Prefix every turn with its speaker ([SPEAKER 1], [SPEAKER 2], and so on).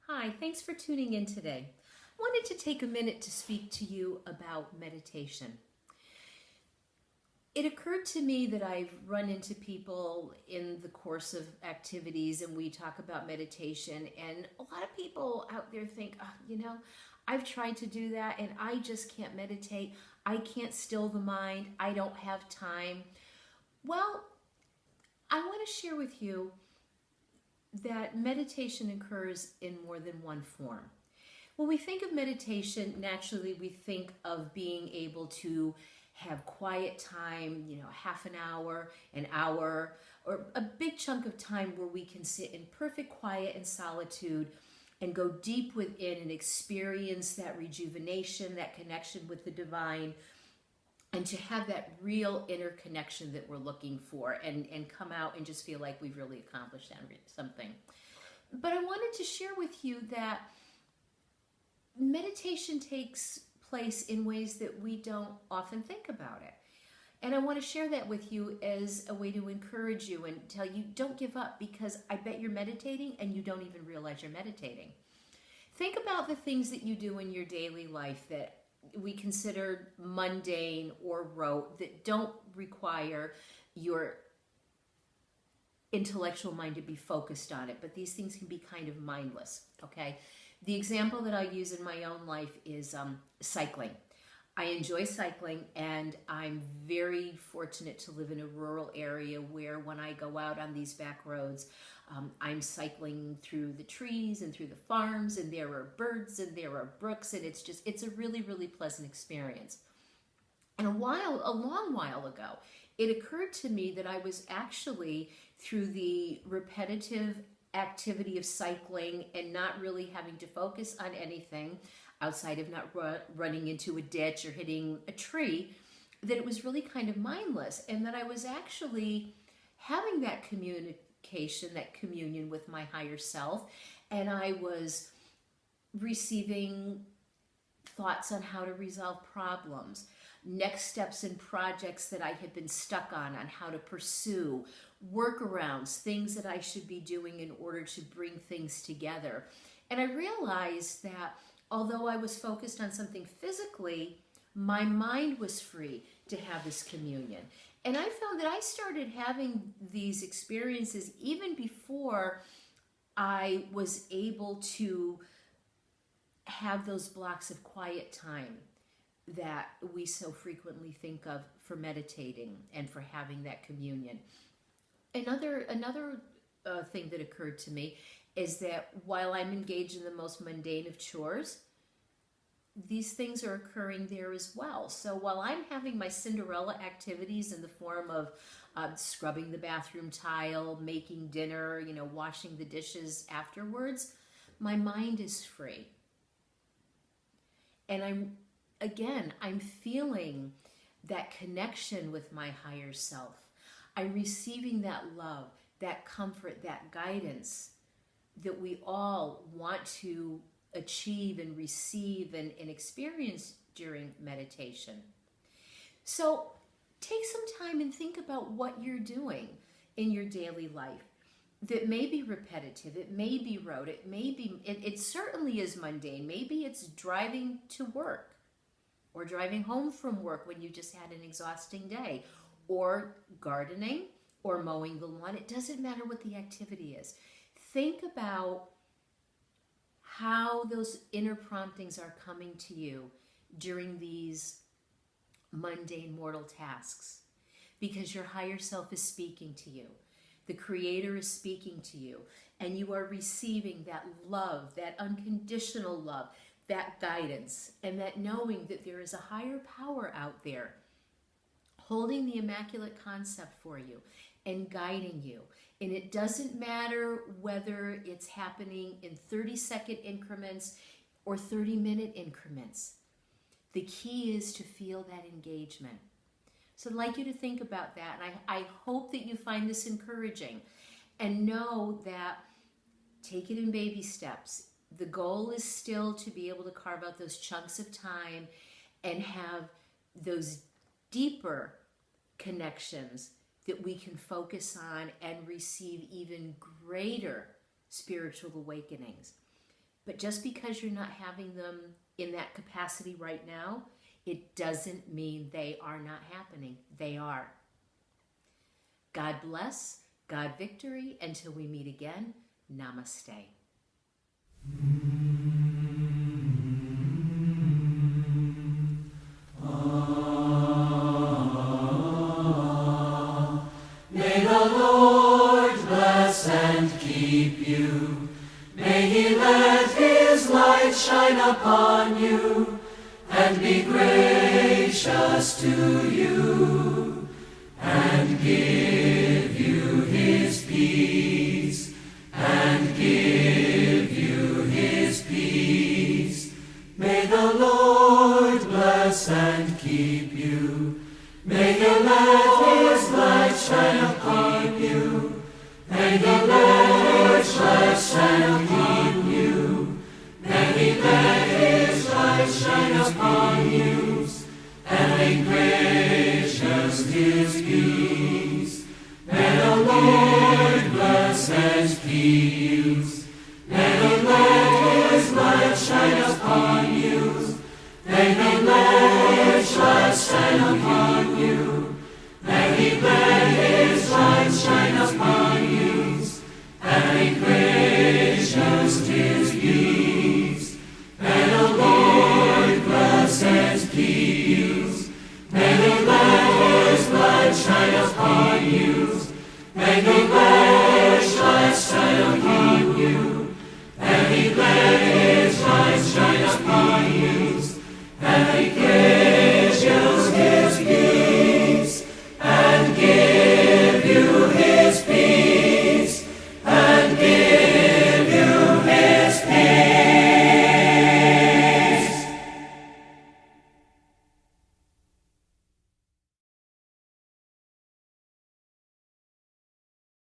[SPEAKER 1] Hi, thanks for tuning in today. I wanted to take a minute to speak to you about meditation. It occurred to me that I've run into people in the course of activities and we talk about meditation, and a lot of people out there think, I've tried to do that and I just can't meditate. I can't still the mind. I don't have time. Well, I want to share with you that meditation occurs in more than one form. When we think of meditation, naturally we think of being able to have quiet time, half an hour, or a big chunk of time where we can sit in perfect quiet and solitude and go deep within and experience that rejuvenation, that connection with the divine, and to have that real inner connection that we're looking for and come out and just feel like we've really accomplished something. But I wanted to share with you that meditation takes place in ways that we don't often think about it. And I want to share that with you as a way to encourage you and tell you don't give up, because I bet you're meditating and you don't even realize you're meditating. Think about the things that you do in your daily life that we consider mundane or rote, that don't require your intellectual mind to be focused on it, but these things can be kind of mindless, okay? The example that I use in my own life is cycling. I enjoy cycling, and I'm very fortunate to live in a rural area where when I go out on these back roads, I'm cycling through the trees and through the farms, and there are birds and there are brooks, and it's a really, really pleasant experience. And a long while ago, it occurred to me that I was actually, through the repetitive activity of cycling and not really having to focus on anything outside of not running into a ditch or hitting a tree, that it was really kind of mindless, and that I was actually having that communication, that communion with my higher self, and I was receiving thoughts on how to resolve problems, next steps in projects that I had been stuck on how to pursue, workarounds, things that I should be doing in order to bring things together. And I realized that although I was focused on something physically, my mind was free to have this communion. And I found that I started having these experiences even before I was able to have those blocks of quiet time that we so frequently think of for meditating and for having that communion. Another thing that occurred to me is that while I'm engaged in the most mundane of chores, these things are occurring there as well. So while I'm having my Cinderella activities in the form of scrubbing the bathroom tile, making dinner, washing the dishes afterwards, my mind is free. And I'm feeling that connection with my higher self. I'm receiving that love, that comfort, that guidance that we all want to achieve and receive and experience during meditation. So take some time and think about what you're doing in your daily life that may be repetitive, it may be rote, it certainly is mundane. Maybe it's driving to work or driving home from work when you just had an exhausting day, or gardening or mowing the lawn. It doesn't matter what the activity is. Think about how those inner promptings are coming to you during these mundane mortal tasks, because your higher self is speaking to you. The Creator is speaking to you, and you are receiving that love, that unconditional love, that guidance, and that knowing that there is a higher power out there holding the Immaculate Concept for you and guiding you. And it doesn't matter whether it's happening in 30-second increments or 30-minute increments. The key is to feel that engagement. So I'd like you to think about that, and I hope that you find this encouraging, and know that take it in baby steps. The goal is still to be able to carve out those chunks of time and have those deeper connections that we can focus on and receive even greater spiritual awakenings. But just because you're not having them in that capacity right now, it doesn't mean they are not happening. They are. God bless, God victory. Until we meet again, namaste.
[SPEAKER 2] May the Lord bless and keep you. May He let His light shine upon you and be gracious to you and give you His peace and give you His peace. May the Lord bless and keep you. May He let His light shine upon you. May the Lord bless and keep you. May He let His light shine upon you and make gracious His peace. May the Lord bless and keep you. May He let His light shine upon you. May the Lord bless and keep you. May He let His light shine upon you and make gracious His peace. May the Lord bless and keep you. May He let His light shine upon you. May He let